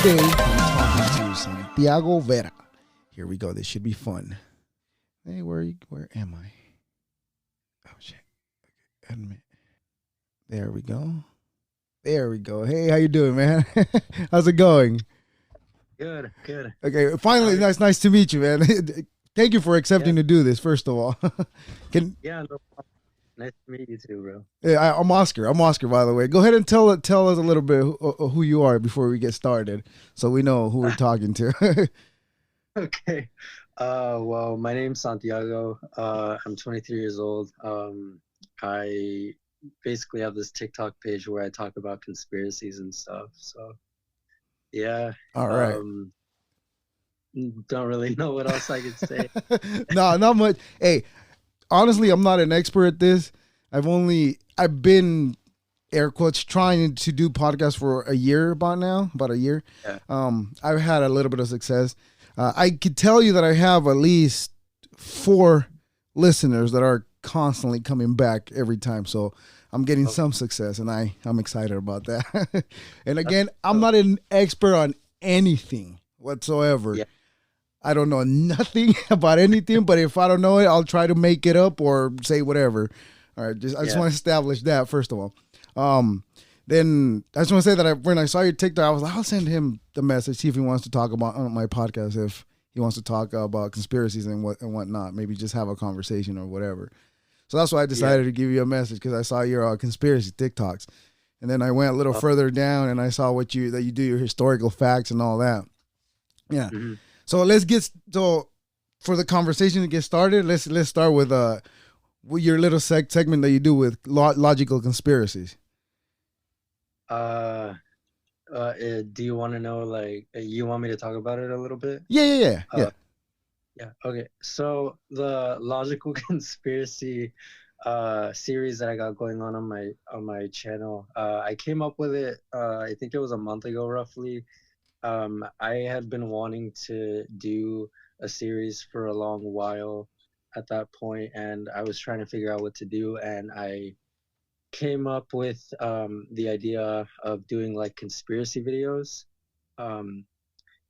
Today, I'm talking to Santiago Vera. Here we go. This should be fun. Hey, where am I? Oh, shit. Okay, admit. There we go. There we go. Hey, how you doing, man? How's it going? Good, good. Okay, finally, nice to meet you, man. Thank you for accepting to do this, first of all. Yeah, no problem. Nice to meet you too, bro. Yeah, I'm Oscar. I'm Oscar, by the way. Go ahead and tell us a little bit who you are before we get started, so we know who we're talking to. Okay. Well, my name's Santiago. I'm 23 years old. I basically have this TikTok page where I talk about conspiracies and stuff. So, yeah. All right. Don't really know what else I could say. No, not much. Hey, honestly, I'm not an expert at this. I've been air quotes trying to do podcasts for a year about a year. Yeah. I've had a little bit of success. I could tell you that I have at least 4 listeners that are constantly coming back every time. So I'm getting some success, and I'm excited about that. And again, I'm not an expert on anything whatsoever. Yeah. I don't know nothing about anything, but if I don't know it, I'll try to make it up or say whatever. All right, I just want to establish that first of all. Then I just want to say that when I saw your TikTok, I was like, I'll send him the message, see if he wants to talk about on my podcast, if he wants to talk about conspiracies and whatnot, maybe just have a conversation or whatever. So that's why I decided to give you a message, because I saw your conspiracy TikToks, and then I went a little further down and I saw that you do your historical facts and all that. Yeah. Mm-hmm. So for the conversation to get started, let's start with your little segment that you do with logical conspiracies. Do you want to know, like, you want me to talk about it a little bit? Yeah. Yeah. Okay. So the logical conspiracy series that I got going on my channel, I came up with it. I think it was a month ago, roughly. I had been wanting to do a series for a long while at that point, and I was trying to figure out what to do, and I came up with the idea of doing like conspiracy videos,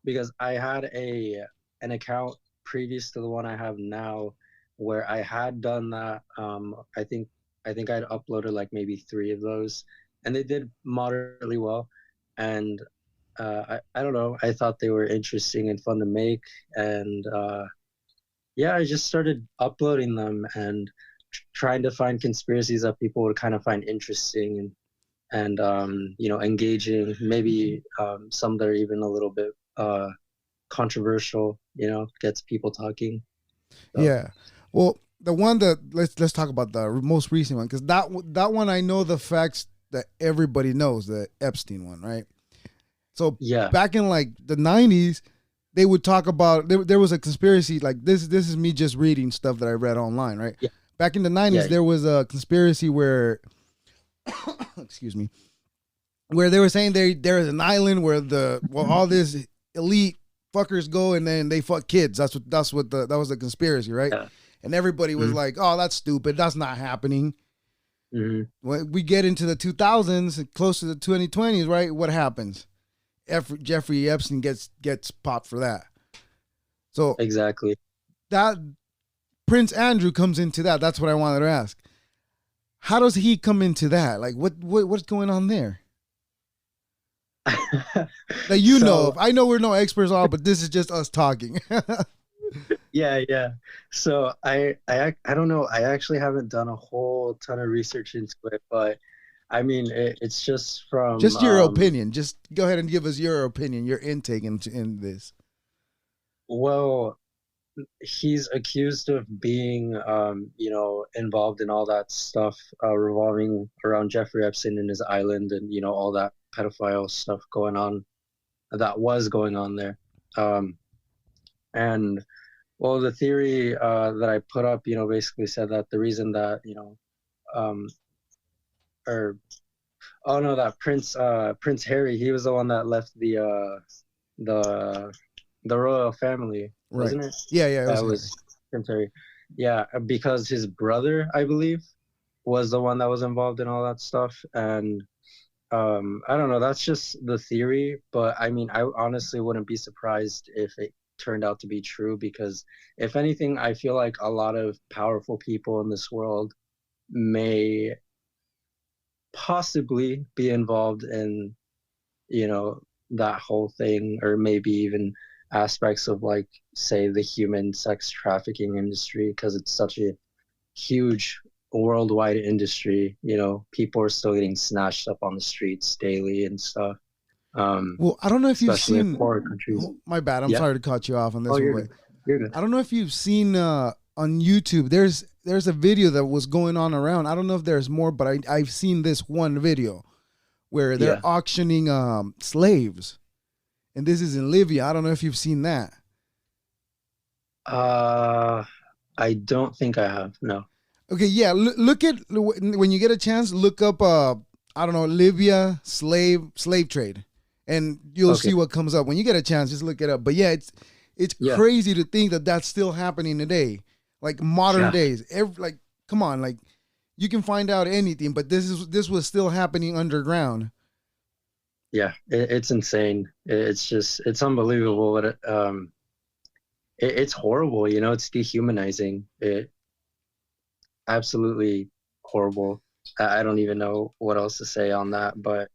because I had an account previous to the one I have now where I had done that. I think I'd uploaded like maybe 3 of those, and they did moderately well, and I don't know, I thought they were interesting and fun to make, and yeah, I just started uploading them and trying to find conspiracies that people would kind of find interesting and engaging, maybe some that are even a little bit controversial, gets people talking. So. Yeah. Well, the one that let's talk about the most recent one, because that one I know the facts that everybody knows, the Epstein one, right? So back in like the 90s, they would talk about there was a conspiracy like this. This is me just reading stuff that I read online, right? Yeah. Back in the 90s, there was a conspiracy where, excuse me, where they were saying there is an island where all this elite fuckers go and then they fuck kids. That was the conspiracy, right? Yeah. And everybody was like, "Oh, that's stupid. That's not happening." Mm-hmm. When we get into the 2000s, close to the 2020s, right? What happens? Jeffrey Epstein gets popped for that. So exactly that Prince Andrew comes into that. That's what I wanted to ask. How does he come into that? Like what's going on there? That you know of. I know we're no experts all, but this is just us talking. Yeah. So I don't know. I actually haven't done a whole ton of research into it, but I mean, it's just from your opinion. Just go ahead and give us your opinion, your intake in this. Well, he's accused of being, involved in all that stuff revolving around Jeffrey Epstein and his island, and all that pedophile stuff that was going on there. And well, the theory that I put up, basically said that the reason that that Prince Harry, he was the one that left the royal family, wasn't it? Yeah. That was Prince Harry. Yeah, because his brother, I believe, was the one that was involved in all that stuff, and I don't know. That's just the theory, but I mean, I honestly wouldn't be surprised if it turned out to be true because if anything, I feel like a lot of powerful people in this world may possibly be involved in, you know, that whole thing, or maybe even aspects of like, say, the human sex trafficking industry, because it's such a huge worldwide industry. You know, people are still getting snatched up on the streets daily and stuff. Well, I don't know if you've Especially in seen. poor countries. Oh, my bad. I'm Yeah. sorry to cut you off on this Oh, one, you're but good. You're good. I don't know if you've seen on YouTube. There's a video that was going on around. I don't know if there's more, but I've seen this one video where they're Yeah. auctioning slaves, and this is in Libya. I don't know if you've seen that. I don't think I have. No. Okay, yeah. Look at when you get a chance. Look up. I don't know, Libya slave trade, and you'll see what comes up when you get a chance. Just look it up. But yeah, it's crazy to think that that's still happening today, like modern days. Like, come on, like you can find out anything, but this was still happening underground. Yeah, it's insane. It's unbelievable. What it's horrible. You know, it's dehumanizing. It absolutely horrible. I don't even know what else to say on that, but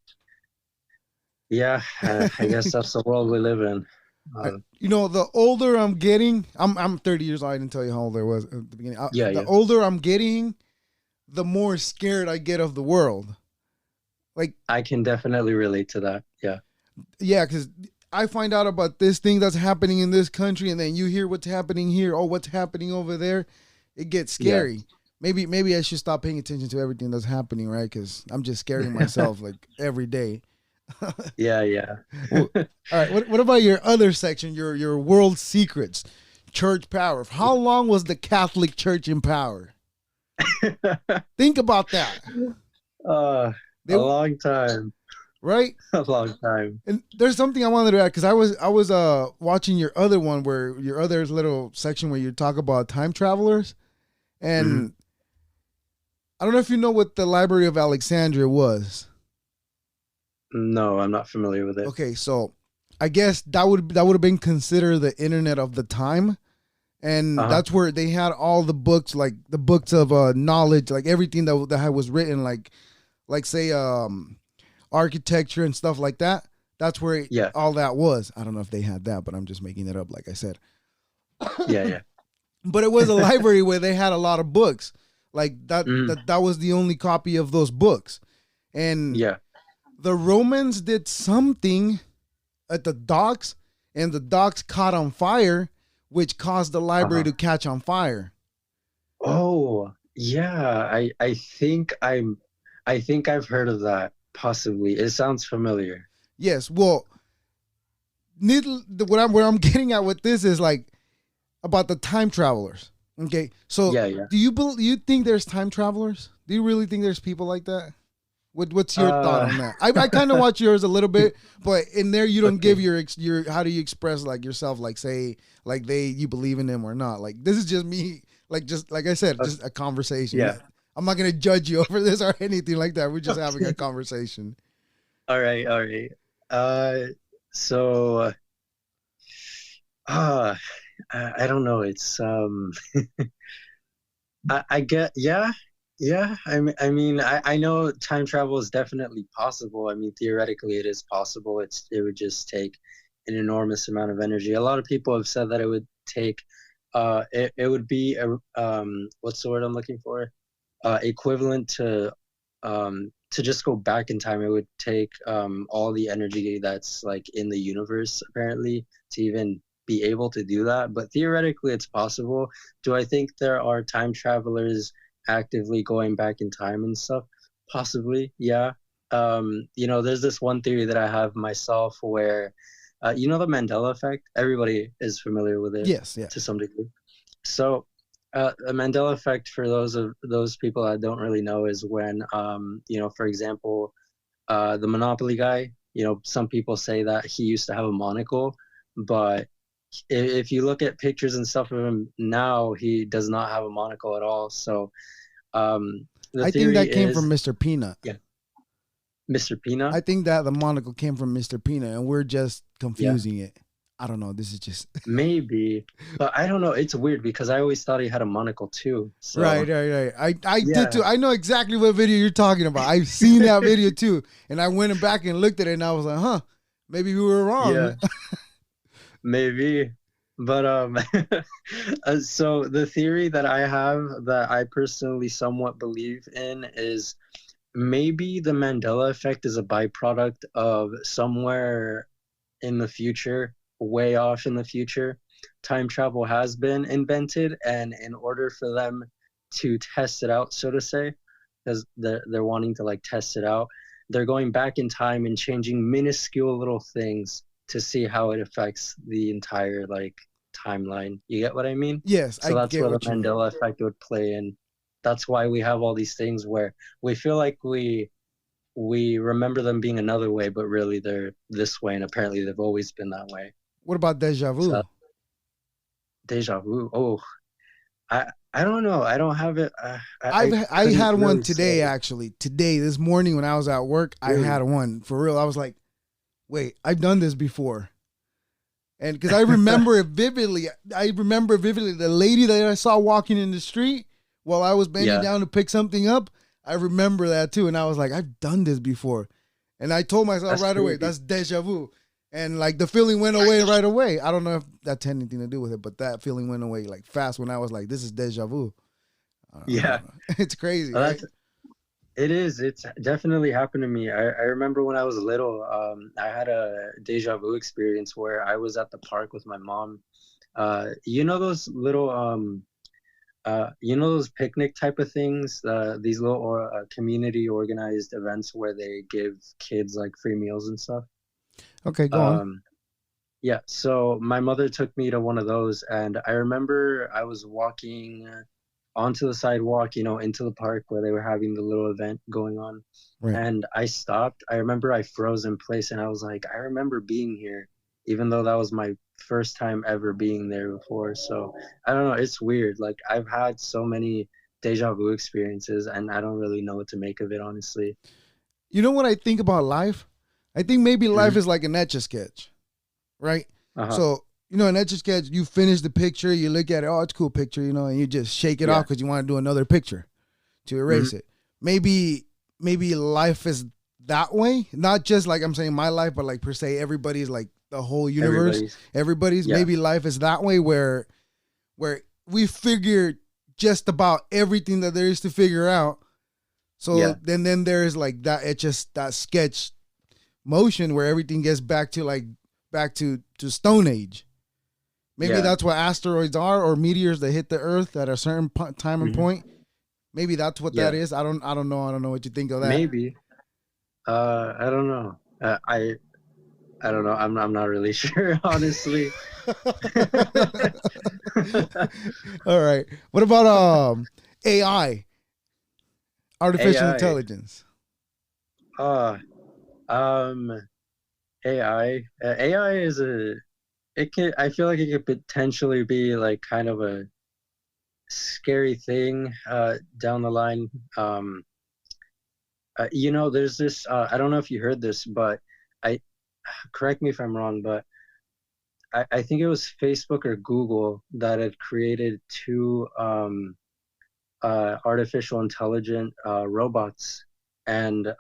yeah, I guess that's the world we live in. You know, the older I'm getting, I'm 30 years old. I didn't tell you how old I was at the beginning. The older I'm getting, the more scared I get of the world. Like, I can definitely relate to that. Yeah. Yeah, because I find out about this thing that's happening in this country, and then you hear what's happening here. Oh, what's happening over there? It gets scary. Yeah. Maybe I should stop paying attention to everything that's happening, right? Because I'm just scaring myself like every day. Yeah. Well, all right. What about your other section? Your world secrets, church power. How long was the Catholic Church in power? Think about that. A long time. Right? A long time. And there's something I wanted to add because I was watching your other one where your other little section where you talk about time travelers, and I don't know if you know what the Library of Alexandria was. No, I'm not familiar with it. Okay, so I guess that would have been considered the internet of the time, and that's where they had all the books, like the books of knowledge, like everything that was written, like say architecture and stuff like that. That's where all that was. I don't know if they had that, but I'm just making it up, like I said. Yeah. But it was a library where they had a lot of books. Like that was the only copy of those books. And the Romans did something at the docks, and the docks caught on fire, which caused the library to catch on fire. Oh, yeah. I think I've heard of that. Possibly. It sounds familiar. Yes. Well, where I'm getting at with this is like about the time travelers. Okay. So do you think there's time travelers? Do you really think there's people like that? What's your thought on that? I kind of watch yours a little bit, but in there you don't give your how do you express like yourself, like say like you believe in them or not. Like this is just me, like just like I said, just a conversation. Yeah. I'm not going to judge you over this or anything like that. We're just having a conversation. All right. So, I don't know. It's, I get, yeah. I mean, I know time travel is definitely possible. I mean, theoretically it is possible. It would just take an enormous amount of energy. A lot of people have said that it would take, it would be, what's the word I'm looking for? Equivalent to just go back in time. It would take all the energy that's like in the universe apparently to even be able to do that. But theoretically it's possible. Do I think there are time travelers actively going back in time and stuff? Possibly, yeah. You know, there's this one theory that I have myself where you know the Mandela effect? Everybody is familiar with it. Yes, yeah. To some degree. So a Mandela effect, for those people that don't really know, is when, you know, for example, the Monopoly guy, you know, some people say that he used to have a monocle, but if you look at pictures and stuff of him now, he does not have a monocle at all. So I think that came from Mr. Peanut. Yeah. Mr. Peanut? I think that the monocle came from Mr. Peanut, and we're just confusing it. I don't know. This is just maybe, but I don't know. It's weird because I always thought he had a monocle too. So. Right. I did too. I know exactly what video you're talking about. I've seen that video too, and I went back and looked at it, and I was like, huh, maybe we were wrong. Yeah, maybe. But so the theory that I have that I personally somewhat believe in is maybe the Mandela effect is a byproduct of somewhere in the future, way off in the future, time travel has been invented, and in order for them to test it out, so to say, because they're wanting to like test it out, they're going back in time and changing minuscule little things to see how it affects the entire like timeline. You get what I mean? Yes. So that's where the Mandela effect would play in. That's why we have all these things where we feel like we remember them being another way, but really they're this way, and apparently they've always been that way. What about déjà vu? So, déjà vu. Oh, I don't know. I don't have it. I had one today, actually. Today, this morning when I was at work, really? I had one for real. I was like, wait, I've done this before. And because I remember it vividly. I remember vividly the lady that I saw walking in the street while I was bending down to pick something up. I remember that too. And I was like, I've done this before. And I told myself right away, that's déjà vu. And like the feeling went away right away. I don't know if that had anything to do with it, but that feeling went away like fast when I was like, this is déjà vu. Yeah. It's crazy. Right? It is. It's definitely happened to me. I remember when I was little, I had a déjà vu experience where I was at the park with my mom. You know those little, you know those picnic type of things, these little community organized events where they give kids like free meals and stuff? Okay, go on. Yeah, so my mother took me to one of those, and I remember I was walking onto the sidewalk, you know, into the park where they were having the little event going on. Right. And I stopped. I remember I froze in place, and I was like, I remember being here, even though that was my first time ever being there before. So I don't know. It's weird. Like I've had so many déjà vu experiences, and I don't really know what to make of it, honestly. You know what I think about life? I think maybe life is like an etch-a-sketch, right? So, you know, an etch-a-sketch, you finish the picture, you look at it, oh, it's a cool picture, you know, and you just shake it off because you want to do another picture to erase it. Maybe life is that way, not just like I'm saying my life, but like per se, everybody's like the whole universe. Everybody's maybe life is that way where we figure just about everything that there is to figure out. So then there's like that, it's just that sketch motion where everything gets back to Stone Age. Maybe that's what asteroids are, or meteors that hit the Earth at a certain time and point. Maybe that's what that is. I don't know. I don't know what you think of that. Maybe. I don't know. I don't know. I'm not really sure, honestly. All right. What about AI? Artificial intelligence. AI is I feel like it could potentially be like kind of a scary thing down the line. You know, there's this I don't know if you heard this, but correct me if I'm wrong, but I think it was Facebook or Google that had created two artificial intelligent robots, and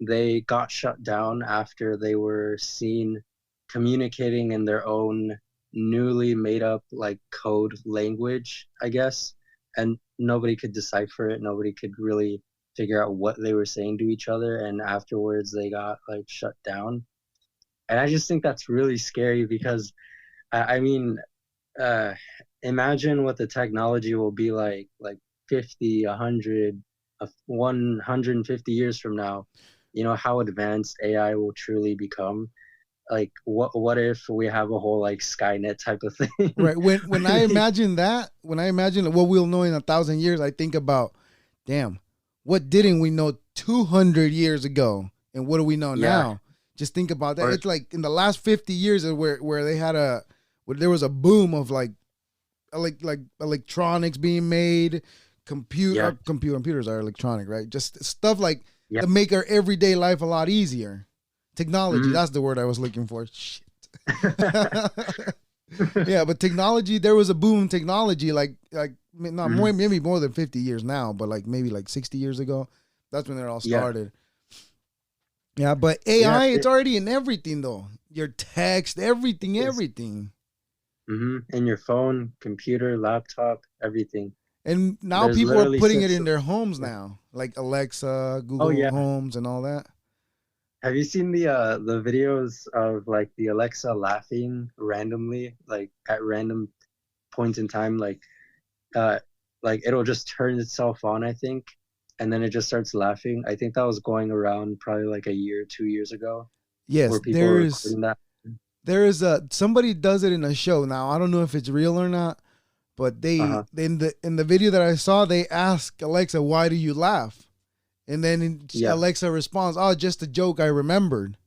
they got shut down after they were seen communicating in their own newly made up like code language, I guess, and nobody could decipher it. Nobody could really figure out what they were saying to each other, and afterwards they got like shut down. And I just think that's really scary because I mean, imagine what the technology will be like 50, 100, 150 years from now. You know, how advanced AI will truly become. Like, what if we have a whole like Skynet type of thing? Right. When I imagine that, when I imagine what we'll know in 1,000 years, I think about, damn, what didn't we know 200 years ago, and what do we know now? Just think about that. It's like in the last 50 years where they had where there was a boom of like electronics being made. Computers are electronic, right? Just stuff like to make our everyday life a lot easier. Technology, that's the word I was looking for. Shit. Yeah, but technology, there was a boom in technology like not more, maybe more than 50 years now, but like maybe like 60 years ago. That's when it all started. Yeah, but AI, it's already in everything though. Your text, everything. In your phone, computer, laptop, everything. And now people are putting it in their homes now, like Alexa, Google Homes, and all that. Have you seen the videos of like the Alexa laughing randomly, like at random points in time, like it'll just turn itself on, I think, and then it just starts laughing. I think that was going around probably like a year, 2 years ago. Yes, there is somebody does it in a show now. I don't know if it's real or not, but they in the video that I saw, they ask Alexa, "Why do you laugh?" And then Alexa responds, "Oh, just a joke I remembered."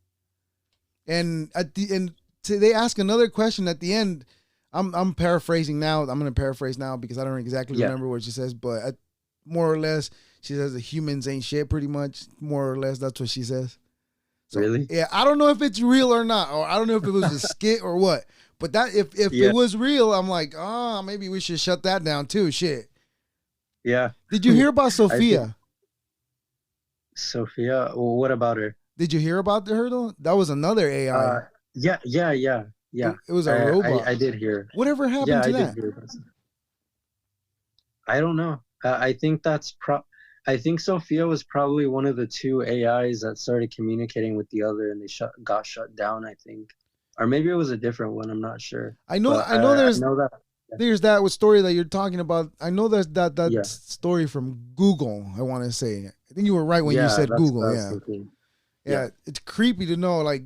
And at the end, they ask another question at the end. I'm paraphrasing now. I'm going to paraphrase now because I don't exactly remember what she says, but more or less, she says the humans ain't shit. Pretty much, more or less, that's what she says. So, really? Yeah, I don't know if it's real or not, or I don't know if it was a skit or what. But that if it was real, I'm like, maybe we should shut that down too. Shit. Yeah. Did you hear about Sophia? Sophia? Well, what about her? Did you hear about her though? That was another AI. Yeah. It was a robot. I did hear. Whatever happened to that? I don't know. I think I think Sophia was probably one of the two AIs that started communicating with the other, and they got shut down, I think. Or maybe it was a different one. I'm not sure. I know there's that story that you're talking about. I know there's that story from Google, I want to say. I think you were right when you said Google. Yeah. It's creepy to know, like,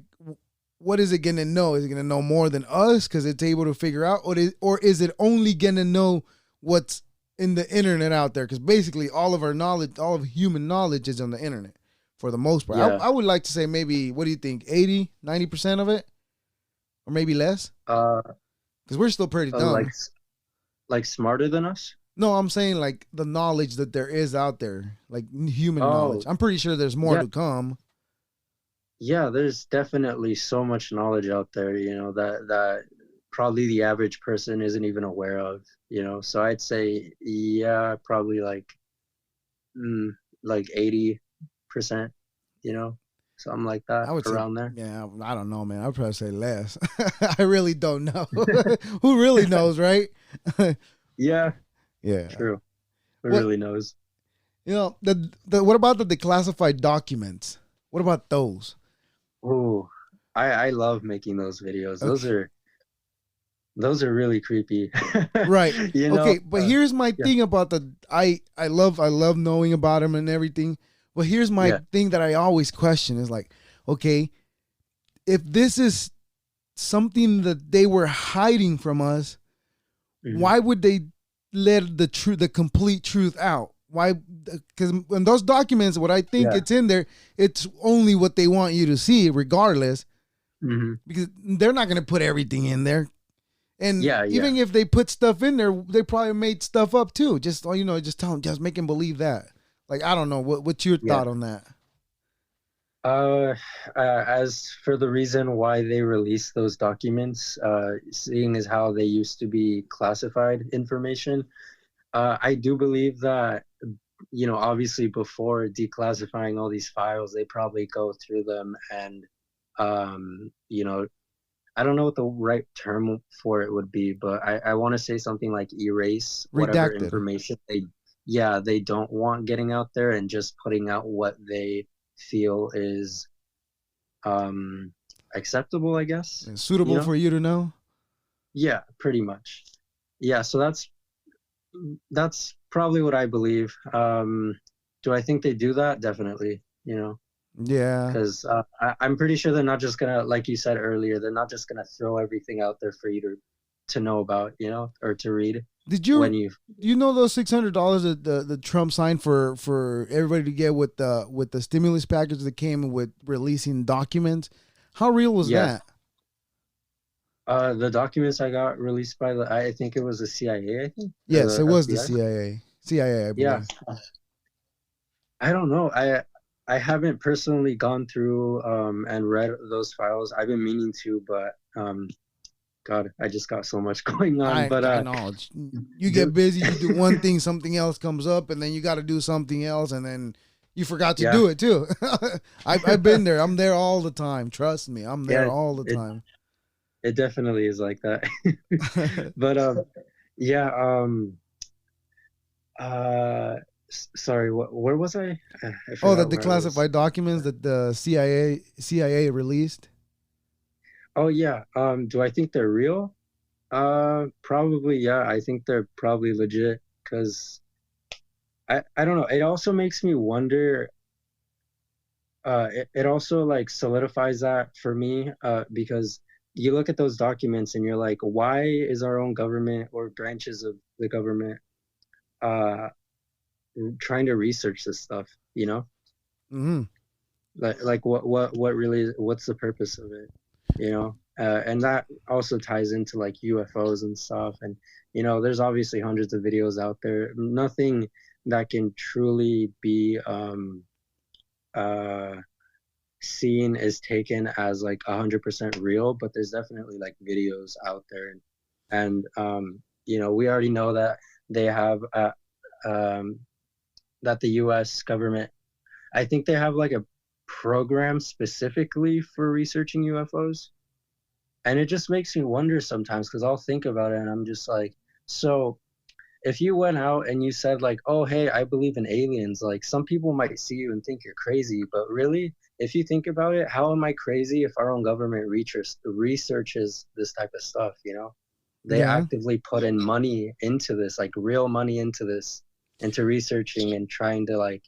what is it going to know? Is it going to know more than us because it's able to figure out? Or is it only going to know what's in the internet out there? Because basically all of our knowledge, all of human knowledge is on the internet for the most part. I would like to say maybe, what do you think, 80, 90% of it? Or maybe less? Because we're still pretty dumb. Like smarter than us? No, I'm saying like the knowledge that there is out there, like human knowledge. I'm pretty sure there's more to come. Yeah, there's definitely so much knowledge out there, that probably the average person isn't even aware of, So I'd say, probably like 80%, something like that. I would around there. Yeah, I don't know, man. I'd probably say less. I really don't know. Who really knows, right? Yeah. Yeah. True. Who really knows? What about the declassified documents? What about those? Oh, I love making those videos. Okay. Those are really creepy. Right. Okay, but here's my thing about I love knowing about them and everything. But here's my thing that I always question is like, okay, if this is something that they were hiding from us, why would they let the complete truth out? Why? Because in those documents, what I think it's in there, it's only what they want you to see, regardless. Because they're not going to put everything in there. And even if they put stuff in there, they probably made stuff up too. Just tell them, just make them believe that. Like, I don't know. What's your thought on that? As for the reason why they released those documents, seeing as how they used to be classified information, I do believe that, obviously before declassifying all these files, they probably go through them and, I don't know what the right term for it would be, but I want to say something like erase whatever information they don't want getting out there and just putting out what they feel is acceptable, I guess. And suitable for you to know? Yeah, pretty much. Yeah, so that's probably what I believe. Do I think they do that? Definitely, Yeah. Because I'm pretty sure they're not just gonna, like you said earlier, they're not just gonna throw everything out there for you to know about, or to read. Did you those $600 that the Trump signed for everybody to get with the stimulus package that came with releasing documents? How real was that? The documents I got released by I think it was the CIA. I think. Yes, it was the CIA. CIA, I believe. Yeah. I don't know. I haven't personally gone through and read those files. I've been meaning to, but God, I just got so much going on. But I know you get busy, you do one thing, something else comes up, and then you got to do something else, and then you forgot to do it too. I've been there. I'm there all the time. Trust me, I'm there all the time. It definitely is like that. But yeah. Sorry, where was I? The declassified documents that the CIA released. Oh yeah. Do I think they're real? Probably, yeah. I think they're probably legit because I don't know. It also makes me wonder. It also like solidifies that for me, because you look at those documents and you're like, why is our own government or branches of the government trying to research this stuff, you know? Mm-hmm. Like what really, what's the purpose of it, you know? And that also ties into like UFOs and stuff. And, you know, there's obviously hundreds of videos out there. Nothing that can truly be seen is taken as like 100% real, but there's definitely like videos out there. And you know, we already know that they have that the US government, I think they have like a program specifically for researching UFOs. And it just makes me wonder sometimes because I'll think about it and I'm just like, so if you went out and you said like, oh, hey, I believe in aliens, like some people might see you and think you're crazy. But really, if you think about it, how am I crazy if our own government researches this type of stuff, you know? They actively put in money into this, like real money into this, into researching and trying to like,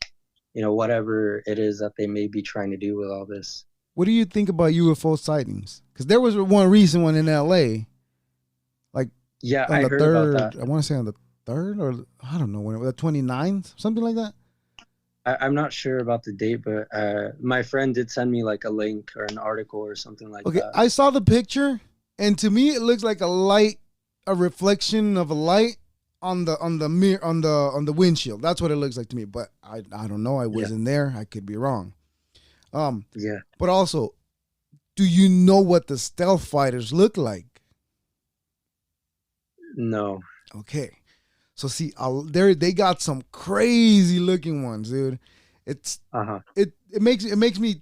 you know, whatever it is that they may be trying to do with all this. What do you think about UFO sightings? Because there was one recent one in LA. Like, yeah, I heard about that. I want to say on the 3rd, or I don't know when it was, the 29th, something like that. I'm not sure about the date, but my friend did send me like a link or an article or something like that. I saw the picture, and to me, it looks like a reflection of a light on the mirror on the windshield. That's what it looks like to me. But I don't know. I wasn't there. I could be wrong. Yeah. But also, do you know what the stealth fighters look like? No. Okay. So see, they got some crazy looking ones, dude. It's it makes me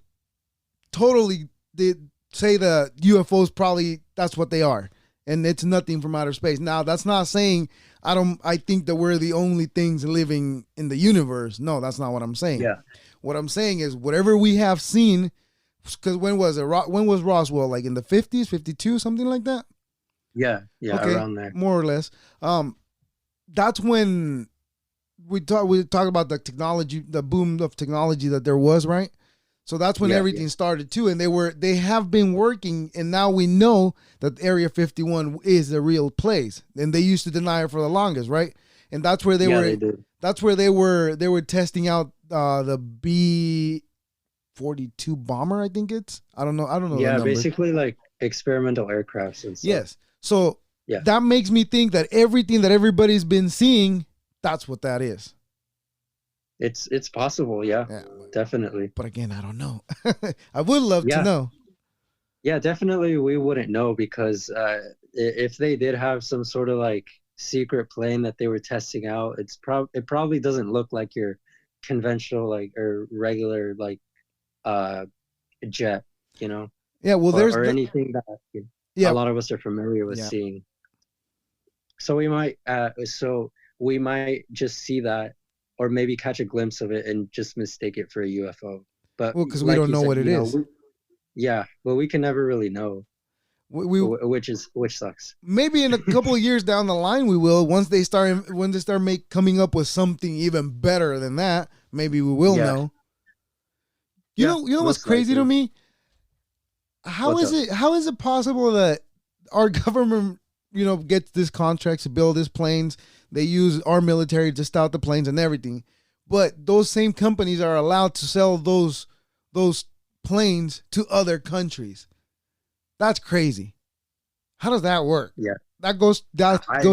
totally say the UFOs probably that's what they are, and it's nothing from outer space. Now that's not saying I think that we're the only things living in the universe. No, that's not what I'm saying. Yeah. What I'm saying is whatever we have seen, because when was Roswell? Like in the 50s, 52, something like that? Yeah, okay, around there. More or less. That's when we talk about the technology, the boom of technology that there was, right? So that's when everything started too. And they have been working, and now we know that Area 51 is the real place. And they used to deny it for the longest, right? And that's where they were testing out the B-42 bomber, I think it's. I don't know. Yeah, basically like experimental aircrafts and stuff. Yes. So that makes me think that everything that everybody's been seeing, that's what that is. It's possible, yeah, definitely. But again, I don't know. I would love to know. Yeah, definitely we wouldn't know because if they did have some sort of like secret plane that they were testing out, it probably doesn't look like your conventional like or regular like jet, you know. Yeah, well, or anything that a lot of us are familiar with seeing. So we might just see that, or maybe catch a glimpse of it and just mistake it for a UFO. But because we don't know what it is. But we can never really know. Which sucks. Maybe in a couple of years down the line we will. Once they start coming up with something even better than that, maybe we will know. You know what's crazy to me? How is it possible that our government, gets this contracts to build these planes? They use our military to scout the planes and everything, but those same companies are allowed to sell those planes to other countries. That's crazy. How does that work? Yeah, that goes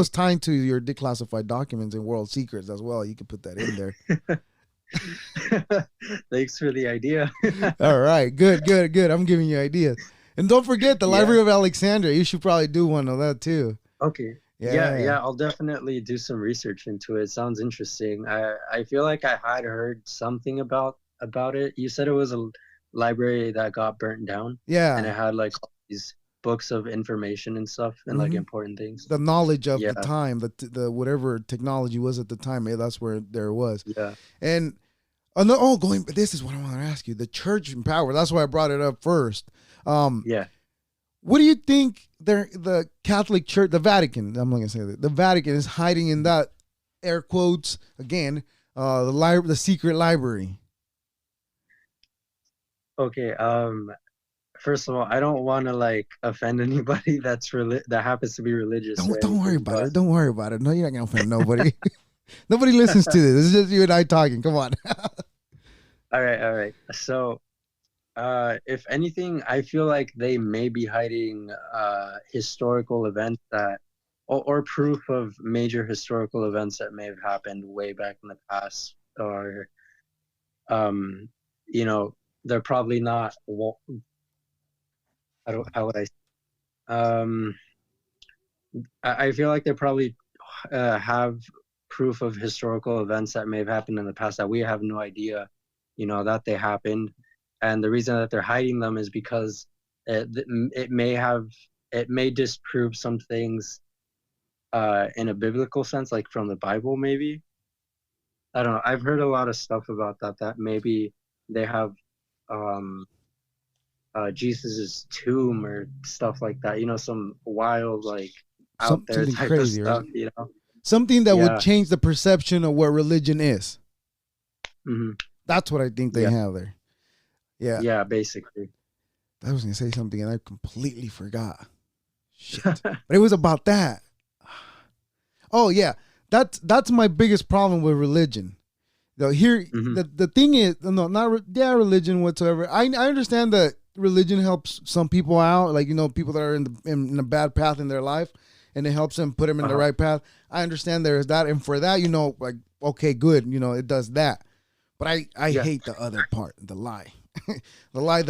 tying to your declassified documents and world secrets as well. You can put that in there. Thanks for the idea. All right, good. I'm giving you ideas. And don't forget the Library of Alexandria. You should probably do one of that too. Okay. Yeah. I'll definitely do some research into it. Sounds interesting. I feel like I had heard something about it. You said it was a library that got burnt down. Yeah. And it had like all these books of information and stuff and like important things. The knowledge of the time, the whatever technology was at the time, that's where there was. Yeah. And this is what I want to ask you. The church and power. That's why I brought it up first. What do you think the Catholic Church, the Vatican, I'm not going to say that, the Vatican is hiding in that, air quotes, again, the secret library? Okay, first of all, I don't want to like offend anybody that happens to be religious. Don't worry about it. Don't worry about it. No, you're not going to offend nobody. Nobody listens to this. It's just you and I talking. Come on. All right. So, if anything, I feel like they may be hiding historical events or proof of major historical events that may have happened way back in the past, or, they're probably not. How would I feel like they probably have proof of historical events that may have happened in the past that we have no idea, that they happened. And the reason that they're hiding them is because it may disprove some things in a biblical sense, like from the Bible, maybe. I don't know. I've heard a lot of stuff about that maybe they have Jesus's tomb or stuff like that, some wild, like out there type crazy, of stuff, right? Something that would change the perception of what religion is. Mm-hmm. That's what I think they have there. Yeah, basically. I was going to say something and I completely forgot. Shit. But it was about that. Oh, yeah. That's my biggest problem with religion. Here, the thing is, religion whatsoever. I understand that religion helps some people out, like, people that are in a bad path in their life, and it helps them put them in the right path. I understand there is that, and for that, like, okay, good, it does that. But I hate the other part, the lie. The lie,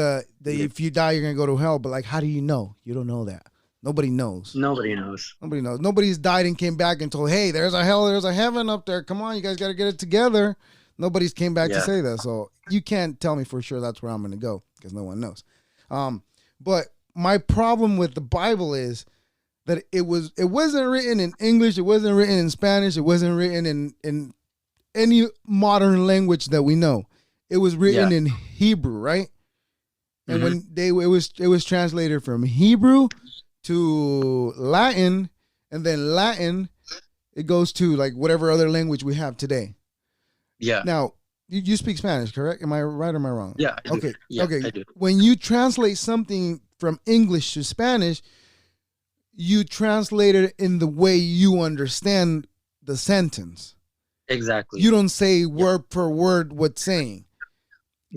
if you die, you're going to go to hell. But, like, how do you know? You don't know that. Nobody knows. Nobody knows. Nobody's died and came back and told, hey, there's a hell, there's a heaven up there. Come on, you guys got to get it together. Nobody's came back to say that. So you can't tell me for sure that's where I'm going to go because no one knows. But my problem with the Bible is that it wasn't written in English. It wasn't written in Spanish. It wasn't written in any modern language that we know. It was written in Hebrew, right? And when it was translated from Hebrew to Latin, and then Latin, it goes to like whatever other language we have today. Yeah. Now, you speak Spanish, correct? Am I right or am I wrong? Yeah. Okay. Yeah, okay. I do. When you translate something from English to Spanish, you translate it in the way you understand the sentence. Exactly. You don't say word per word what's saying.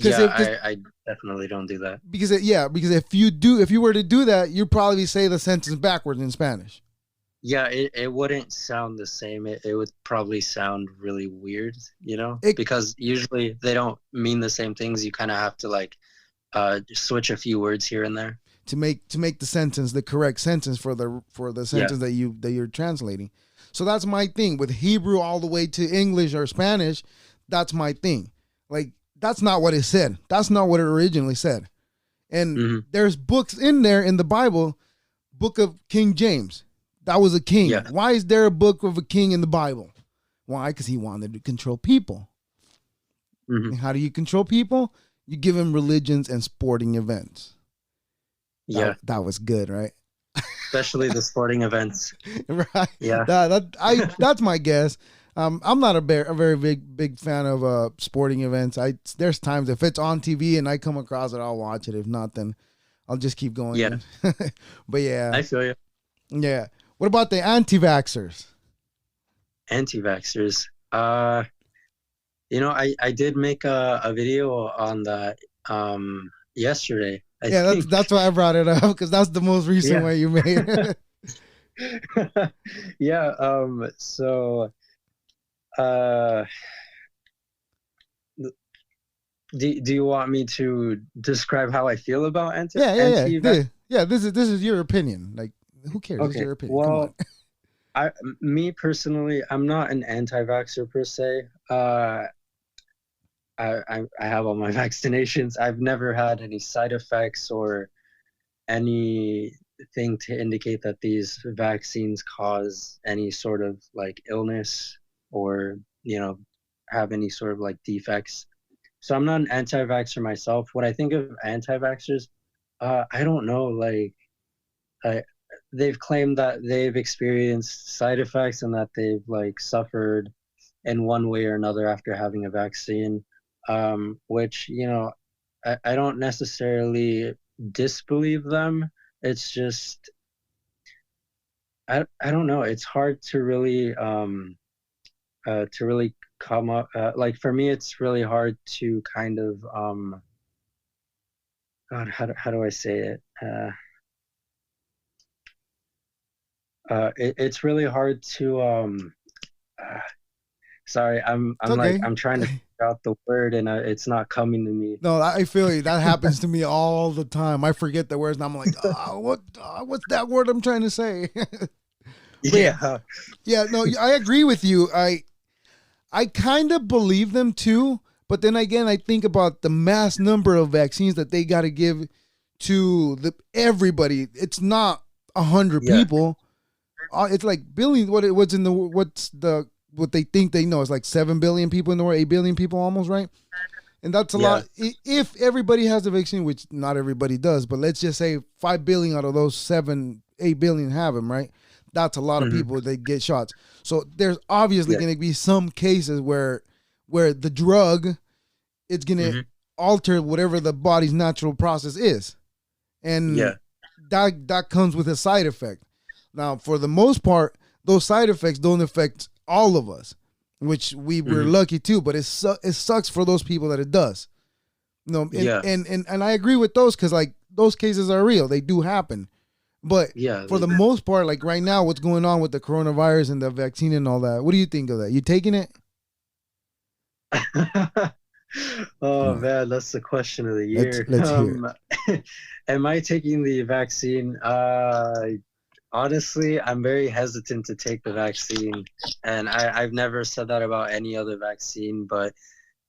I definitely don't do that. Because if you were to do that, you'd probably say the sentence backwards in Spanish. Yeah, it wouldn't sound the same. It would probably sound really weird, because usually they don't mean the same things. You kind of have to like switch a few words here and there to make the sentence the correct sentence for the sentence that you're translating. So that's my thing with Hebrew all the way to English or Spanish. That's my thing. Like, that's not what it said. That's not what it originally said. And there's books in there in the Bible, book of King James. That was a king. Yeah. Why is there a book of a king in the Bible? Why? Because he wanted to control people. And how do you control people? You give them religions and sporting events. That was good, right? Especially the sporting events. Right. Yeah. That's my guess. I'm not a very big fan of sporting events. There's times if it's on TV and I come across it, I'll watch it. If not, then I'll just keep going. Yeah. But yeah. I feel you. Yeah. What about the anti-vaxxers? Anti-vaxxers. I did make a video on that yesterday. I think. That's why I brought it up, because that's the most recent way you made it. Yeah. So Do you want me to describe how I feel about Yeah. This is your opinion. Like, who cares? Okay. It's your opinion. Well, come on. me personally, I'm not an anti-vaxxer per se. I have all my vaccinations. I've never had any side effects or anything to indicate that these vaccines cause any sort of like illness or, have any sort of like defects. So I'm not an anti-vaxxer myself. What I think of anti-vaxxers, I don't know. Like, they've claimed that they've experienced side effects and that they've like suffered in one way or another after having a vaccine, which I don't necessarily disbelieve them. It's just I don't know. It's hard to really come up like for me. It's really hard to kind of God, how do I say it? It's really hard to sorry, I'm okay. like I'm trying to figure out the word and it's not coming to me. No, I feel you. That happens to me all the time. I forget the words and I'm like, what's that word I'm trying to say? Yeah. Yeah, no, I agree with you. I kind of believe them too, but then again, I think about the mass number of vaccines that they got to give to everybody. It's not 100 people. It's like billions. What they think they know is like 7 billion people in the world, 8 billion people almost, right? And that's a lot. If everybody has the vaccine, which not everybody does, but let's just say 5 billion out of those 8 billion have them, right? That's a lot of people that get shots. So there's obviously going to be some cases where the drug is going to alter whatever the body's natural process is. And that comes with a side effect. Now, for the most part, those side effects don't affect all of us, which we're lucky too, but it sucks for those people that it does. And I agree with those because like those cases are real. They do happen. But for the most part, like right now, what's going on with the coronavirus and the vaccine and all that, what do you think of that? You taking it? Oh man, that's the question of the year. Let's hear it. Am I taking the vaccine? Honestly, I'm very hesitant to take the vaccine, and I've never said that about any other vaccine, but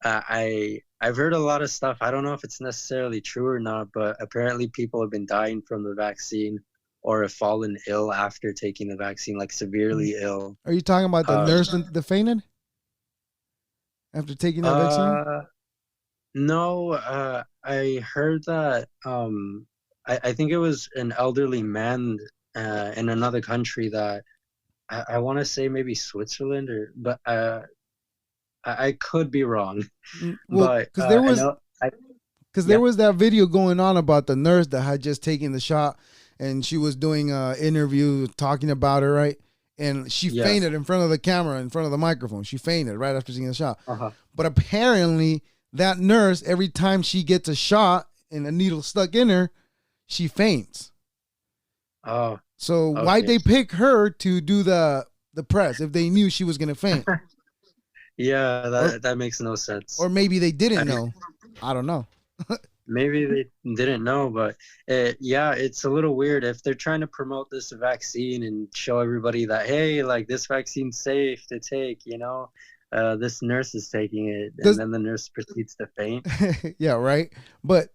I've heard a lot of stuff. I don't know if it's necessarily true or not, but apparently people have been dying from the vaccine or have fallen ill after taking the vaccine, like severely ill. Are you talking about the nurse that fainted after taking that vaccine? No, I heard that. I think it was an elderly man in another country that I want to say maybe Switzerland but I could be wrong. Well, because there was that video going on about the nurse that had just taken the shot. And she was doing an interview talking about her, right? And she fainted in front of the camera, in front of the microphone. She fainted right after taking the shot. But apparently, that nurse, every time she gets a shot and a needle stuck in her, she faints. Oh. So why'd they pick her to do the press if they knew she was going to faint? Yeah, that makes no sense. Or maybe they didn't know. I don't know. Maybe they didn't know, but it's a little weird if they're trying to promote this vaccine and show everybody that, hey, like this vaccine's safe to take, this nurse is taking it, and then the nurse proceeds to faint. Yeah, right. But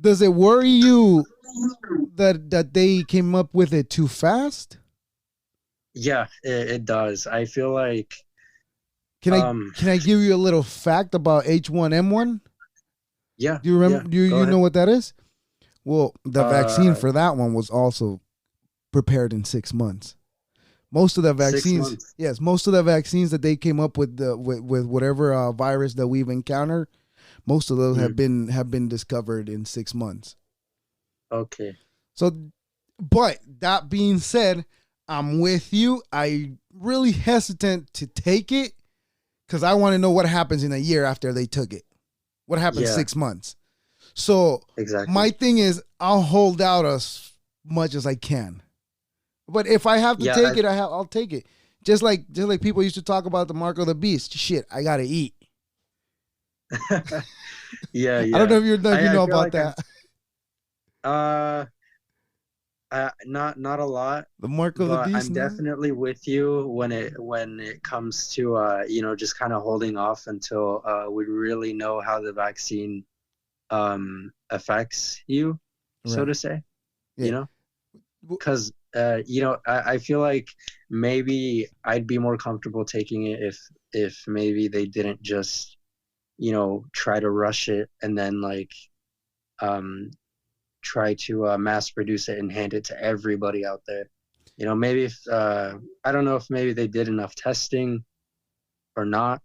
does it worry you that they came up with it too fast? Yeah, it does. I feel like. Can I give you a little fact about H1N1? Yeah. Do you remember? Do you know what that is? Well, the vaccine for that one was also prepared in 6 months. Most of the vaccines, most of the vaccines that they came up with with whatever virus that we've encountered, most of those have been discovered in 6 months. Okay. So, but that being said, I'm with you. I really hesitant to take it because I want to know what happens in a year after they took it. What happens 6 months? So my thing is, I'll hold out as much as I can. But if I have to take it, I'll take it. Just like people used to talk about the mark of the beast. Shit, I gotta eat. Yeah, I don't yeah. know if you I know feel about like that. uh not a lot, The mark of the but beast. I'm No? definitely with you when it comes to just kind of holding off until we really know how the vaccine affects you, so Right. to say, you Yeah. know, because I feel like maybe I'd be more comfortable taking it if maybe they didn't just try to rush it and then like um try to mass produce it and hand it to everybody out there. Maybe if I don't know if maybe they did enough testing or not,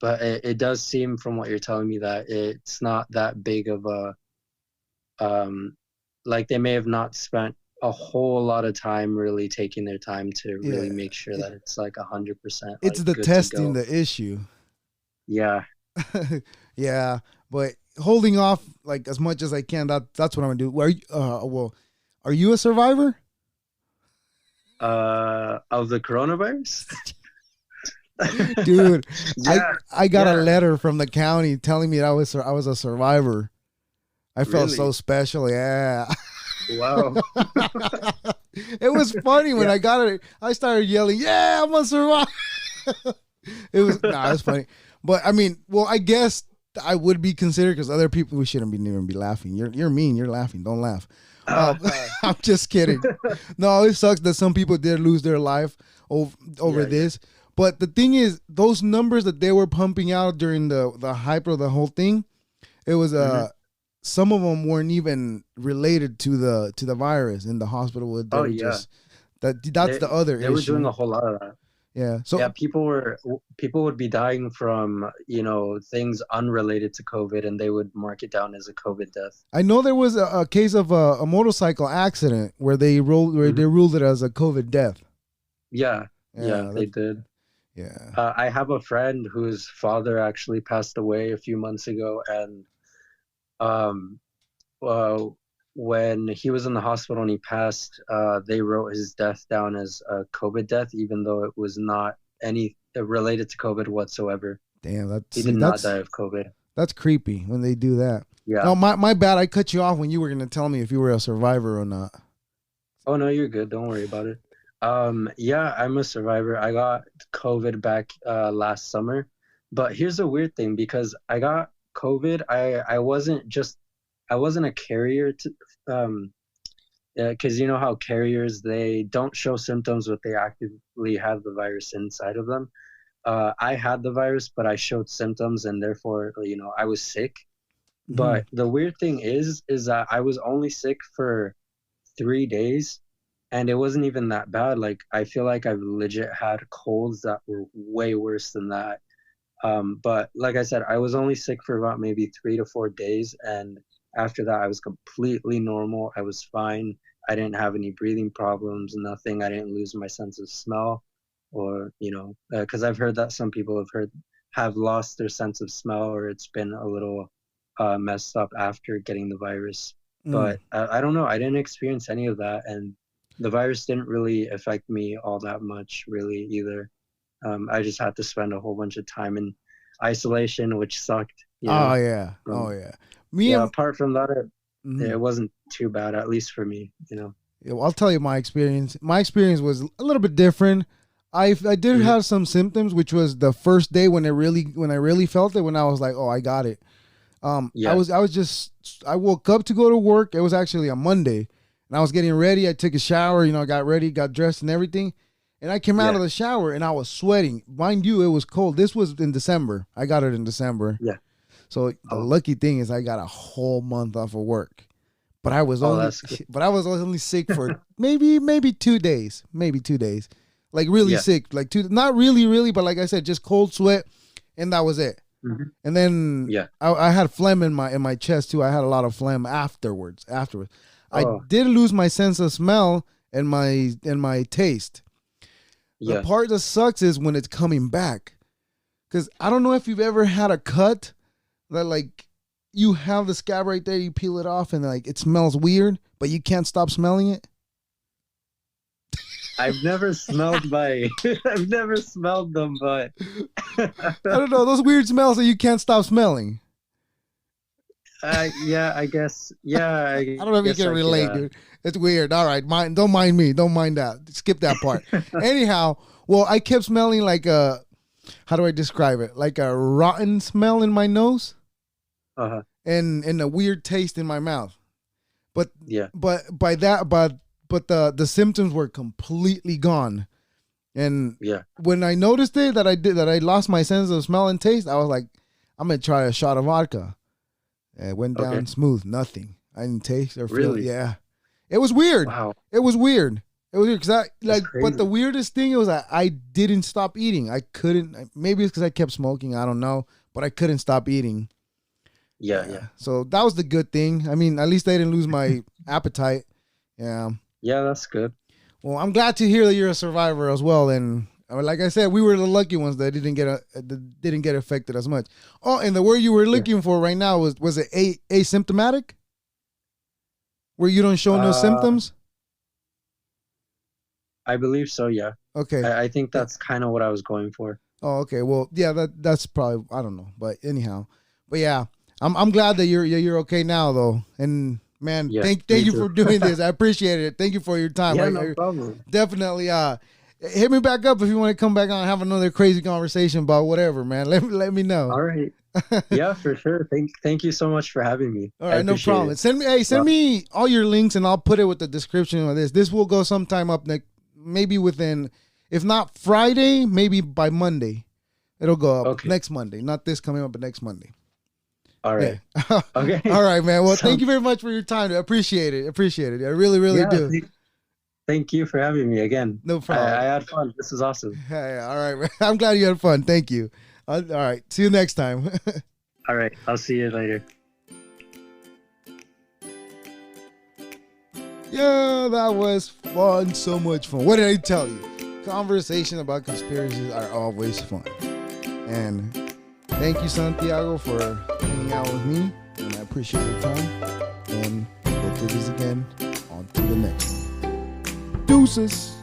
but it does seem from what you're telling me that it's not that big of a like they may have not spent a whole lot of time really taking their time to really Yeah. make sure It, that it's like 100% it's like the good to testing go. the issue. Yeah. Yeah, but holding off like as much as I can. That's what I'm gonna do. Are you a survivor? Of the coronavirus? Dude, I Yeah, I got a yeah, letter from the county telling me I was a survivor. I felt so really. special. Yeah. Wow. It was funny when Yeah. I got it. I started yelling, "Yeah, I'm a survivor!" It was it was funny. But I mean, well, I guess I would be considered because other people we shouldn't even be laughing. You're mean. You're laughing. Don't laugh. Uh, I'm just kidding. No, it sucks that some people did lose their life over yeah, yeah. this. But the thing is, those numbers that they were pumping out during the hype of the whole thing, it was Hmm. some of them weren't even related to the virus in the hospital. They Oh were yeah. just that's They the other they were doing issue. a whole lot of that. Yeah. Yeah, So people would be dying from, things unrelated to COVID and they would mark it down as a COVID death. I know there was a case of a motorcycle accident where they Hmm. ruled it as a COVID death. Yeah, yeah, Yeah. they did. Yeah. I have a friend whose father actually passed away a few months ago, and um, uh, when he was in the hospital and he passed, they wrote his death down as a COVID death, even though it was not any related to COVID whatsoever. Damn. He did not die of COVID. That's creepy when they do that. Yeah. No, my bad. I cut you off when you were gonna tell me if you were a survivor or not. Oh no, you're good. Don't worry about it. Yeah, I'm a survivor. I got COVID back last summer, but here's a weird thing because I got COVID. I wasn't a carrier to um because you know how carriers they don't show symptoms but they actively have the virus inside of them. I had the virus, but I showed symptoms and therefore I was sick. Mm-hmm. But the weird thing is that I was only sick for 3 days and it wasn't even that bad. Like I feel like I've legit had colds that were way worse than that. But like I said, I was only sick for about maybe 3 to 4 days, and after that, I was completely normal. I was fine. I didn't have any breathing problems, nothing. I didn't lose my sense of smell, or because I've heard that some people have lost their sense of smell, or it's been a little messed up after getting the virus. Mm. But I don't know. I didn't experience any of that, and the virus didn't really affect me all that much, really either. I just had to spend a whole bunch of time in isolation, which sucked, Oh yeah. Oh Um, yeah. Me yeah, and apart from that, mhm. it wasn't too bad, at least for me. Yeah, well, I'll tell you my experience. My experience was a little bit different. I did Hmm. have some symptoms, which was the first day when I really felt it when I was like, oh, I got it. Yeah. I woke up to go to work. It was actually a Monday, and I was getting ready. I took a shower, got ready, got dressed, and everything. And I came out Yeah. of the shower and I was sweating. Mind you, it was cold. This was in December. I got it in December. Yeah. So the Oh, lucky thing is I got a whole month off of work. But I was oh, only that's good. but I was only sick for maybe 2 days. Maybe 2 days. Like really Yeah. sick. Like two not really, really, but like I said, just cold sweat and that was it. Hmm. And then Yeah. I had phlegm in my chest too. I had a lot of phlegm afterwards. I Oh, did lose my sense of smell and my taste. The yeah. part that sucks is when it's coming back. Cause I don't know if you've ever had a cut that like you have the scab right there, you peel it off and like it smells weird, but you can't stop smelling it. I've never smelled my. I've never smelled them, but I don't know, those weird smells that you can't stop smelling. Yeah, I guess. Yeah, I don't know if you can relate, dude. It's weird. All right, don't mind me. Don't mind that. Skip that part. Anyhow, well, I kept smelling like a. How do I describe it? Like a rotten smell in my nose. And a weird taste in my mouth. But by that, but the symptoms were completely gone. And when I noticed it, that I lost my sense of smell and taste, I was like, I'm gonna try a shot of vodka. It went down smooth. Nothing. I didn't taste or feel. Yeah, it was weird. Wow. It was weird. It was weird because but the weirdest thing was I didn't stop eating. I couldn't. Maybe it's because I kept smoking. I don't know, but I couldn't stop eating. Yeah. So that was the good thing. I mean, at least I didn't lose my appetite. Yeah. Yeah, that's good. Well, I'm glad to hear that you're a survivor as well. And like I said, we were the lucky ones that didn't get affected as much. Oh, and the word you were looking for right now was it asymptomatic? Where you don't show no symptoms? I believe so. Yeah. Okay. I think that's kind of what I was going for. Oh, okay. Well, yeah, that's probably, I don't know, but anyhow, but yeah, I'm glad that you're okay now though. And man, thank you for doing this. I appreciate it. Thank you for your time. Yeah, no problem. Definitely. Hit me back up if you want to come back on and have another crazy conversation about whatever, man. Let me know. All right. Yeah, for sure. Thank you so much for having me. All right, no problem. Send me all your links and I'll put it with the description of this. This will go sometime up next, maybe within, if not Friday, maybe by Monday. It'll go up next Monday. Not this coming up, but next Monday. All right. Yeah. Okay. All right, man. Well, thank you very much for your time. I appreciate it. I really, really do. Thank you for having me again. No problem. I had fun. This is awesome. Hey, all right, man. I'm glad you had fun. Thank you. All right. See you next time. All right. I'll see you later. Yeah, that was fun. So much fun. What did I tell you? Conversation about conspiracies are always fun. And thank you, Santiago, for hanging out with me. And I appreciate your time. And we'll do this again. On to the next. Deuces.